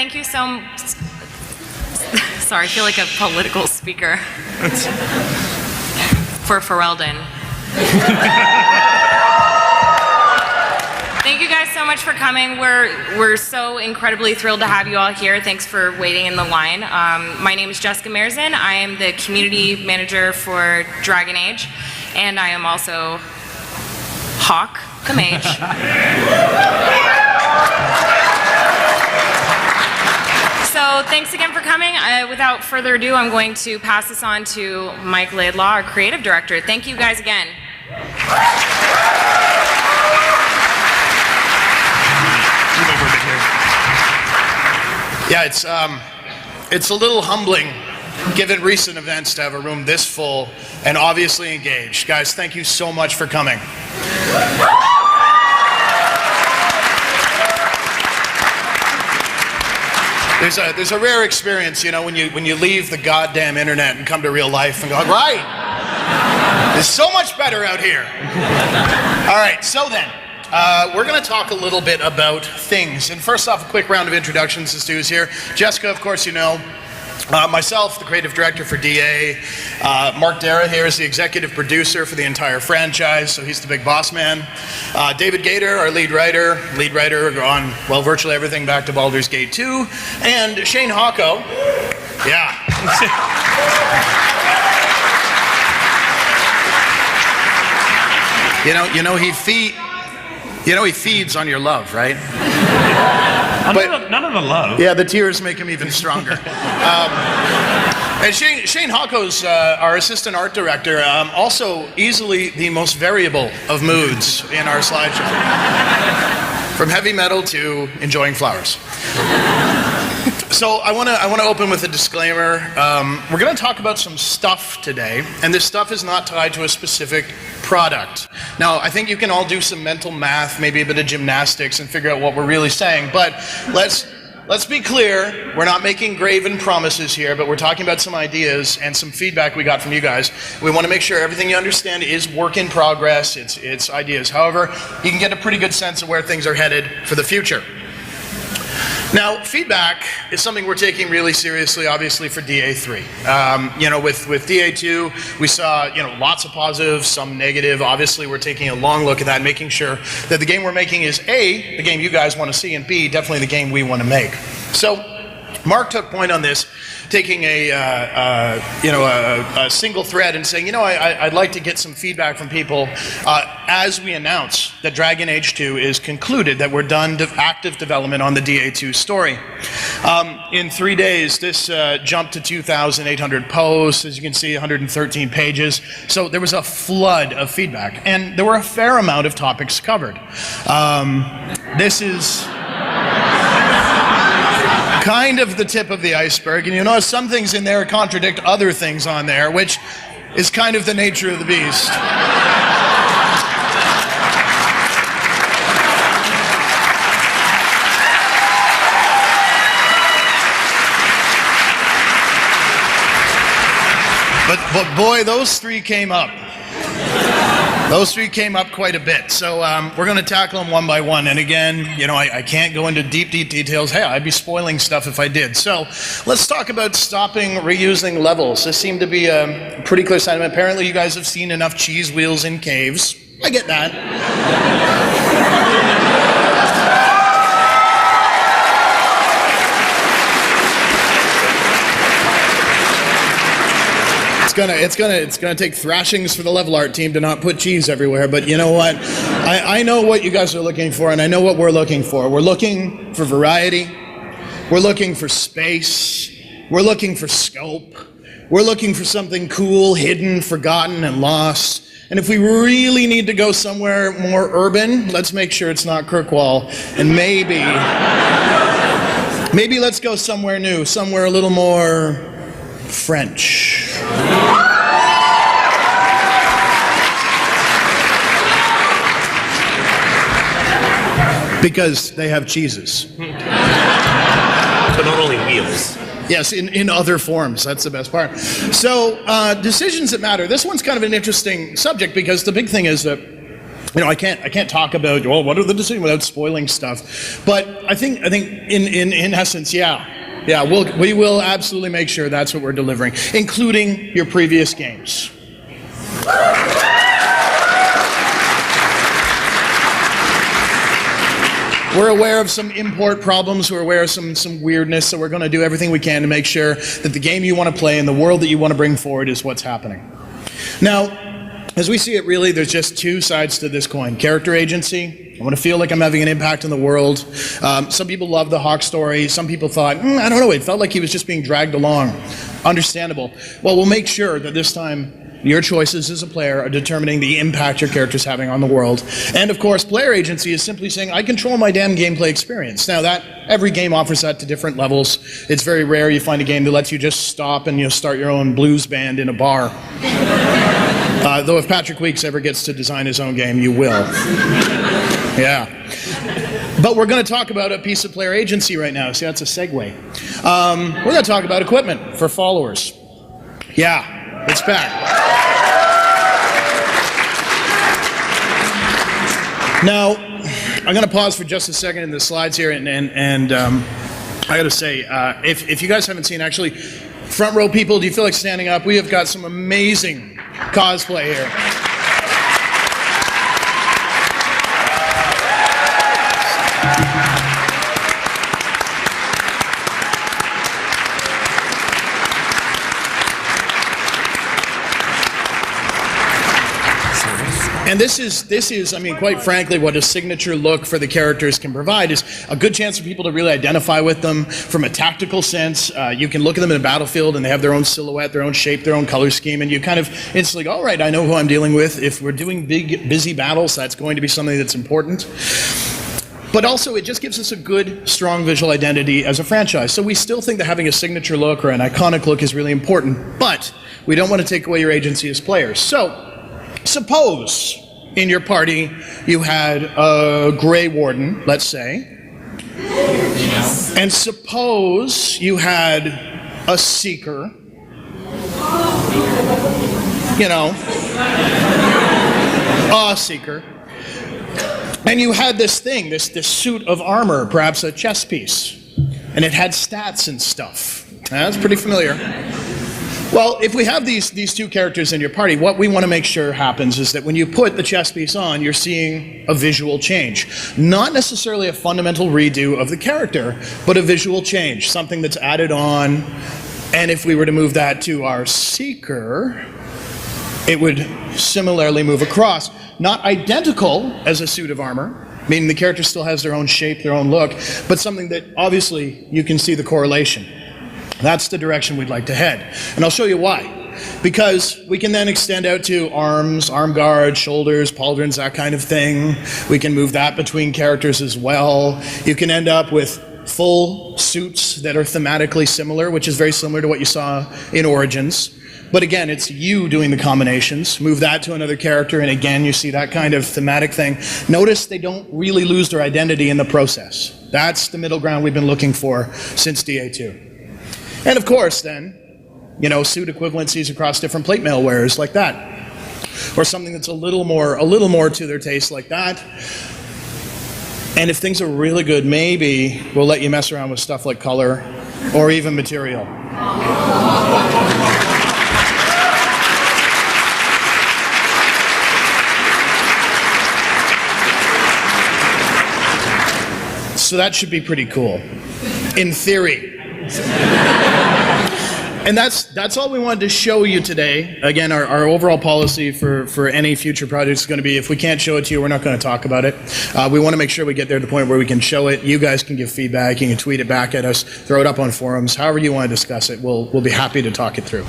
thank you so much. Sorry, I feel like a political speaker. For Ferelden. Thank you guys so much for coming. We're so incredibly thrilled to have you all here. Thanks for waiting in the line. My name is Jessica Merzin. I am the community manager for Dragon Age, and I am also Hawk, the mage. So thanks again for coming. Without further ado, I'm going to pass this on to Mike Laidlaw, our creative director. Thank you guys again. Yeah, it's a little humbling, given recent events, to have a room this full and obviously engaged. Guys, thank you so much for coming. There's a rare experience, you know, when you leave the goddamn internet and come to real life and go, right, it's so much better out here. All right, so then, we're going to talk a little bit about things. And first off, a quick round of introductions to Stu's here. Jessica, of course, you know. Myself, the creative director for DA. Mark Dara here is the executive producer for the entire franchise, so he's the big boss man. David Gator, our lead writer on, well, virtually everything back to Baldur's Gate 2. And Shane Hawko. Yeah. he feeds on your love, right? But none of the love. Yeah, the tears make him even stronger. And Shane Hawko's our assistant art director, also easily the most variable of moods in our slideshow. From heavy metal to enjoying flowers. So I want to open with a disclaimer. We're going to talk about some stuff today, and this stuff is not tied to a specific product. Now, I think you can all do some mental math, maybe a bit of gymnastics, and figure out what we're really saying. But let's be clear. We're not making graven promises here, but we're talking about some ideas and some feedback we got from you guys. We want to make sure everything you understand is work in progress. It's ideas. However, you can get a pretty good sense of where things are headed for the future. Now, feedback is something we're taking really seriously, obviously, for DA3. With DA2, we saw, lots of positives, some negative. Obviously, we're taking a long look at that, making sure that the game we're making is A, the game you guys want to see, and B, definitely the game we want to make. So, Mark took point on this, taking a single thread and saying, I'd like to get some feedback from people as we announce that Dragon Age 2 is concluded, that we're done active development on the DA2 story. In 3 days, this jumped to 2,800 posts, as you can see, 113 pages. So there was a flood of feedback, and there were a fair amount of topics covered. This is kind of the tip of the iceberg, and some things in there contradict other things on there, which is kind of the nature of the beast. But boy, those three came up. Those three came up quite a bit, so we're going to tackle them one by one. And again, I can't go into deep details. Hey, I'd be spoiling stuff if I did. So let's talk about stopping reusing levels. This seemed to be a pretty clear sentiment. Apparently, you guys have seen enough cheese wheels in caves. I get that. It's gonna take thrashings for the level art team to not put cheese everywhere, but you know what? I know what you guys are looking for, and I know what we're looking for. We're looking for variety. We're looking for space. We're looking for scope. We're looking for something cool, hidden, forgotten, and lost. And if we really need to go somewhere more urban, let's make sure it's not Kirkwall. And maybe let's go somewhere new, somewhere a little more French. Because they have cheeses. But not only wheels. Yes, in other forms. That's the best part. So, decisions that matter. This one's kind of an interesting subject because the big thing is that I can't talk about, well, what are the decisions without spoiling stuff. But I think in essence, yeah, we will absolutely make sure that's what we're delivering, including your previous games. We're aware of some import problems. We're aware of some weirdness, so we're going to do everything we can to make sure that the game you want to play and the world that you want to bring forward is what's happening. Now, as we see it, really, there's just two sides to this coin. Character agency. I want to feel like I'm having an impact in the world. Some people love the Hawk story. Some people thought, I don't know, it felt like he was just being dragged along. Understandable. Well, we'll make sure that this time your choices as a player are determining the impact your character's having on the world. And of course, player agency is simply saying, I control my damn gameplay experience. Now every game offers that to different levels. It's very rare you find a game that lets you just stop and start your own blues band in a bar. Though if Patrick Weeks ever gets to design his own game, you will. Yeah. But we're going to talk about a piece of player agency right now. See, that's a segue. We're going to talk about equipment for followers. Yeah, it's back. Now, I'm going to pause for just a second in the slides here, and I got to say, if you guys haven't seen, actually, front row people, do you feel like standing up? We have got some amazing cosplay here. And this is, I mean, quite frankly, what a signature look for the characters can provide is a good chance for people to really identify with them from a tactical sense. You can look at them in a battlefield and they have their own silhouette, their own shape, their own color scheme, and you kind of instantly go, all right, I know who I'm dealing with. If we're doing big, busy battles, that's going to be something that's important. But also, it just gives us a good, strong visual identity as a franchise. So we still think that having a signature look or an iconic look is really important, but we don't want to take away your agency as players. So, suppose in your party you had a Grey Warden, let's say, and suppose you had a Seeker, a Seeker, and you had this thing, this suit of armor, perhaps a chess piece, and it had stats and stuff. That's pretty familiar. Well, if we have these two characters in your party, what we want to make sure happens is that when you put the chess piece on, you're seeing a visual change. Not necessarily a fundamental redo of the character, but a visual change, something that's added on. And if we were to move that to our Seeker, it would similarly move across. Not identical as a suit of armor, meaning the character still has their own shape, their own look, but something that obviously you can see the correlation. That's the direction we'd like to head. And I'll show you why. Because we can then extend out to arms, arm guards, shoulders, pauldrons, that kind of thing. We can move that between characters as well. You can end up with full suits that are thematically similar, which is very similar to what you saw in Origins. But again, it's you doing the combinations. Move that to another character, and again, you see that kind of thematic thing. Notice they don't really lose their identity in the process. That's the middle ground we've been looking for since DA2. And of course, then, suit equivalencies across different plate mail wearers like that. Or something that's a little more to their taste like that. And if things are really good, maybe we'll let you mess around with stuff like color or even material. So that should be pretty cool, in theory. And that's all we wanted to show you today. Again, our overall policy for any future project is going to be, if we can't show it to you, we're not going to talk about it. We want to make sure we get there to the point where we can show it. You guys can give feedback. You can tweet it back at us, throw it up on forums. However you want to discuss it, we'll be happy to talk it through.